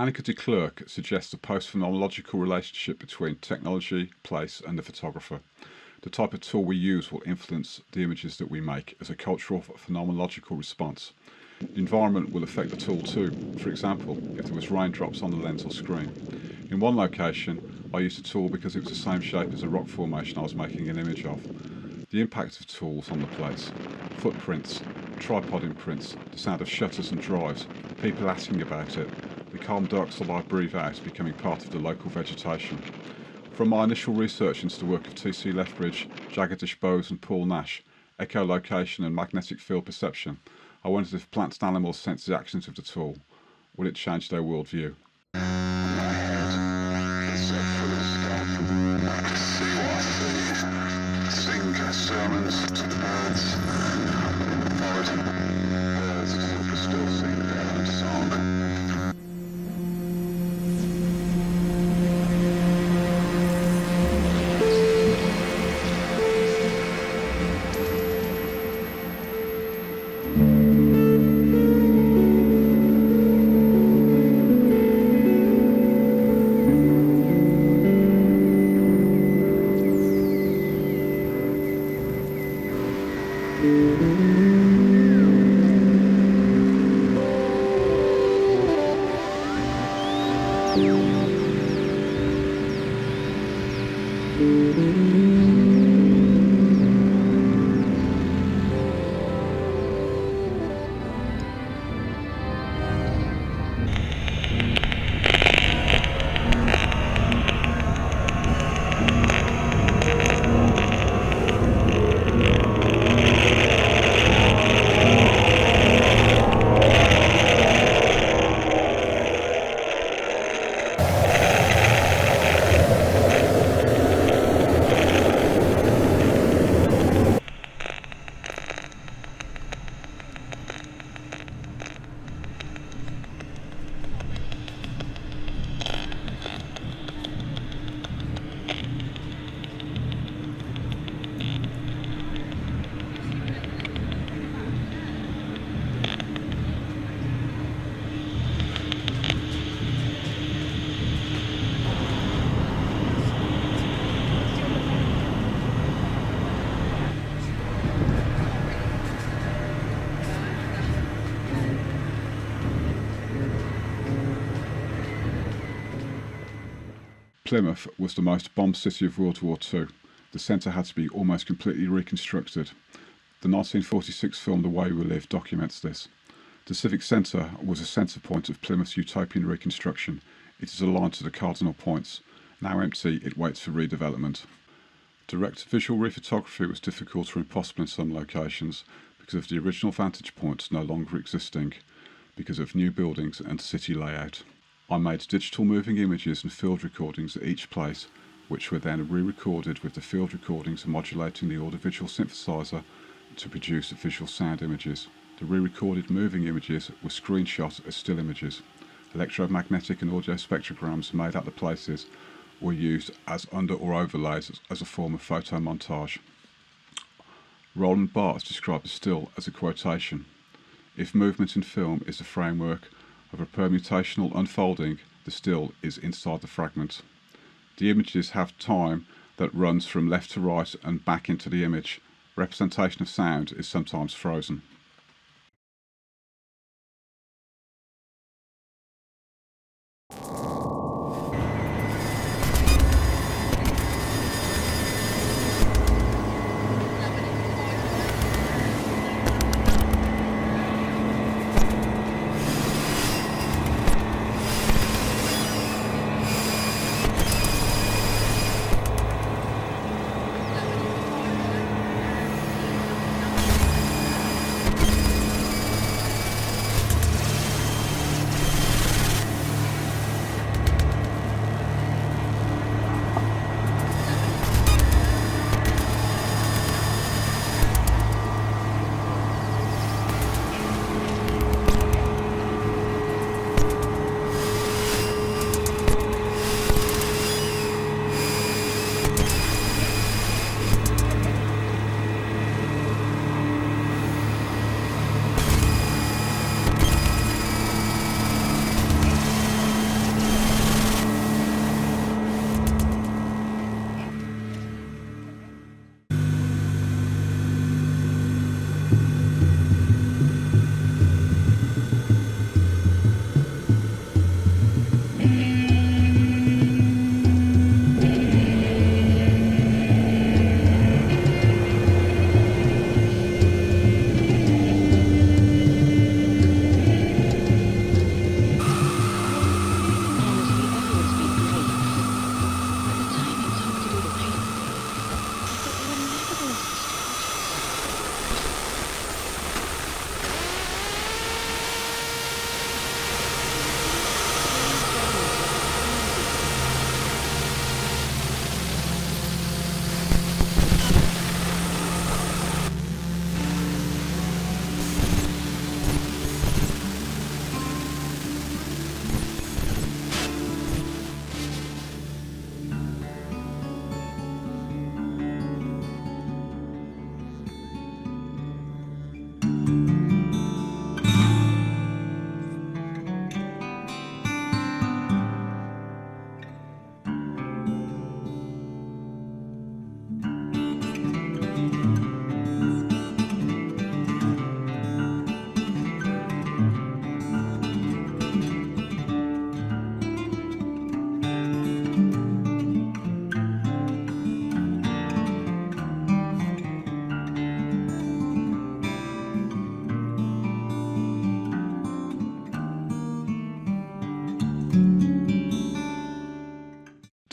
Annika de Klerk suggests a post-phenomenological relationship between technology, place, and the photographer. The type of tool we use will influence the images that we make as a cultural phenomenological response. The environment will affect the tool too. For example, if there was raindrops on the lens or screen. In one location, I used a tool because it was the same shape as a rock formation I was making an image of. The impact of tools on the place, footprints, tripod imprints, the sound of shutters and drives, people asking about it, the carbon dioxide I breathe out becoming part of the local vegetation. From my initial research into the work of T.C. Lethbridge, Jagadish Bose and Paul Nash, echolocation and magnetic field perception, I wondered if plants and animals sense the actions of the tool. Will it change their worldview? Sermons to the birds, birds can still sing their own song. Plymouth was the most bombed city of World War II. The centre had to be almost completely reconstructed. The 1946 film The Way We Live documents this. The Civic Centre was a centre point of Plymouth's utopian reconstruction. It is aligned to the cardinal points. Now empty, it waits for redevelopment. Direct visual rephotography was difficult or impossible in some locations because of the original vantage points no longer existing, because of new buildings and city layout. I made digital moving images and field recordings at each place, which were then re-recorded with the field recordings modulating the audiovisual synthesizer to produce visual sound images. The re-recorded moving images were screenshot as still images. Electromagnetic and audio spectrograms made at the places were used as under or overlays as a form of photo montage. Roland Barthes described the still as a quotation. If movement in film is the framework of a permutational unfolding, the still is inside the fragment. The images have time that runs from left to right and back into the image. Representation of sound is sometimes frozen.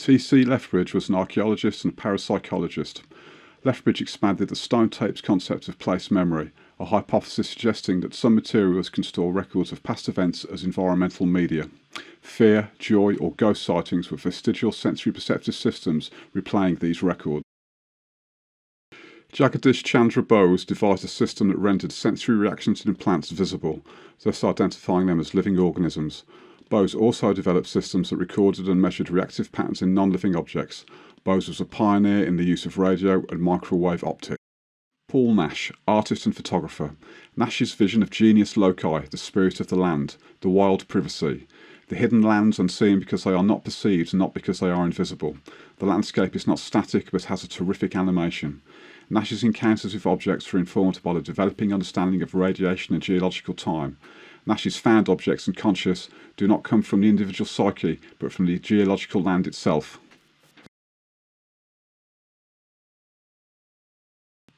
T.C. Lethbridge was an archaeologist and parapsychologist. Lethbridge expanded the stone tapes concept of place memory, a hypothesis suggesting that some materials can store records of past events as environmental media. Fear, joy, or ghost sightings were vestigial sensory perceptive systems replaying these records. Jagadish Chandra Bose devised a system that rendered sensory reactions in plants visible, thus identifying them as living organisms. Bose also developed systems that recorded and measured reactive patterns in non-living objects. Bose was a pioneer in the use of radio and microwave optics. Paul Nash, artist and photographer. Nash's vision of genius loci, the spirit of the land, the wild privacy. The hidden lands unseen because they are not perceived and not because they are invisible. The landscape is not static but has a terrific animation. Nash's encounters with objects were informed by the developing understanding of radiation and geological time. Nash's found objects and conscious do not come from the individual psyche but from the geological land itself.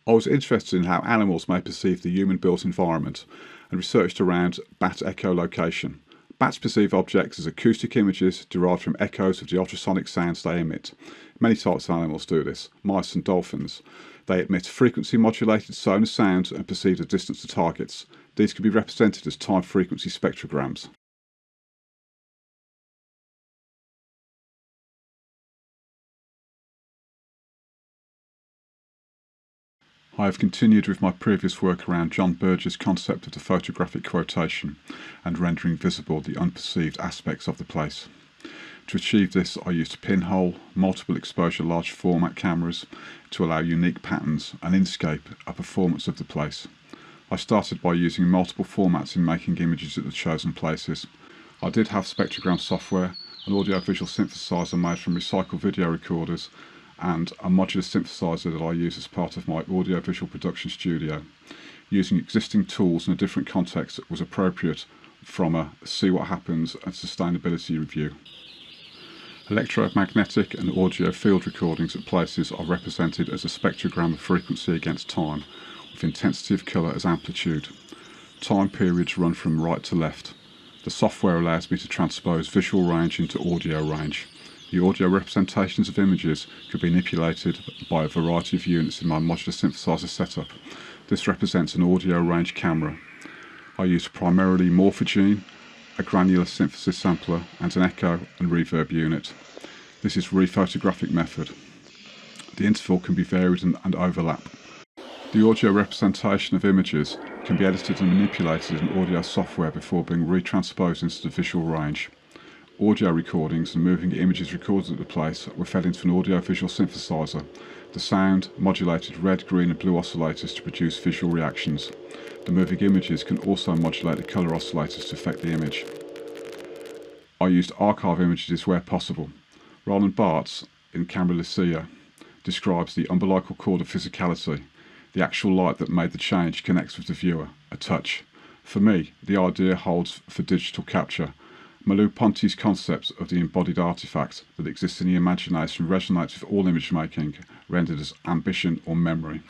I was interested in how animals may perceive the human-built environment and researched around bat echolocation. Bats perceive objects as acoustic images derived from echoes of the ultrasonic sounds they emit. Many types of animals do this, mice and dolphins. They emit frequency-modulated sonar sounds and perceive the distance to targets. These can be represented as time-frequency spectrograms. I have continued with my previous work around John Burge's concept of the photographic quotation and rendering visible the unperceived aspects of the place. To achieve this, I used pinhole, multiple exposure large format cameras to allow unique patterns and Inkscape a performance of the place. I started by using multiple formats in making images at the chosen places. I did have spectrogram software, an audio-visual synthesizer made from recycled video recorders, and a modular synthesizer that I use as part of my audio-visual production studio. Using existing tools in a different context was appropriate from a see what happens and sustainability review. Electromagnetic and audio field recordings at places are represented as a spectrogram of frequency against time, with intensity of colour as amplitude. Time periods run from right to left. The software allows me to transpose visual range into audio range. The audio representations of images could be manipulated by a variety of units in my modular synthesizer setup. This represents an audio range camera. I use primarily Morphogene, a granular synthesis sampler, and an echo and reverb unit. This is rephotographic method. The interval can be varied and overlap. The audio representation of images can be edited and manipulated in audio software before being retransposed into the visual range. Audio recordings and moving images recorded at the place were fed into an audio-visual synthesizer. The sound modulated red, green and blue oscillators to produce visual reactions. The moving images can also modulate the colour oscillators to affect the image. I used archive images where possible. Roland Barthes, in Camera Lucia, describes the umbilical cord of physicality. The actual light that made the change connects with the viewer, a touch. For me, the idea holds for digital capture. Merleau-Ponty's concept of the embodied artifact that exists in the imagination resonates with all image making, rendered as ambition or memory.